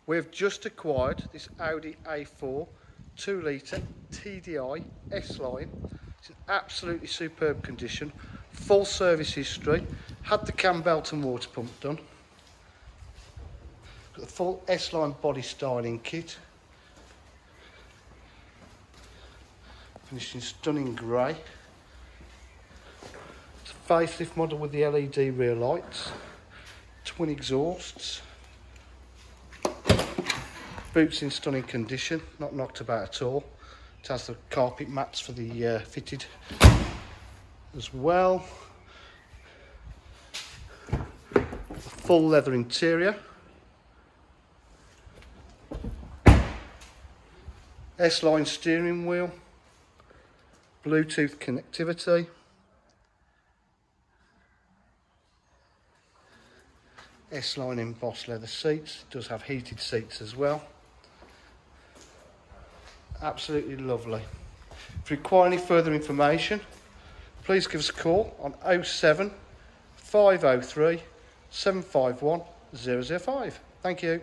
We've just acquired this Audi A4 2 litre TDI S line. It's in absolutely superb condition, full service history, had the CAMBELT and water pump done, got the full S line body styling kit, finished in stunning grey. It's a facelift model with the LED rear lights, twin exhausts. Boots in stunning condition, not knocked about at all. It has the carpet mats for the fitted as well. The full leather interior. S-line steering wheel. Bluetooth connectivity. S-line embossed leather seats. It does have heated seats as well. Absolutely lovely. If you require any further information, please give us a call on 07 503 751 005. Thank you.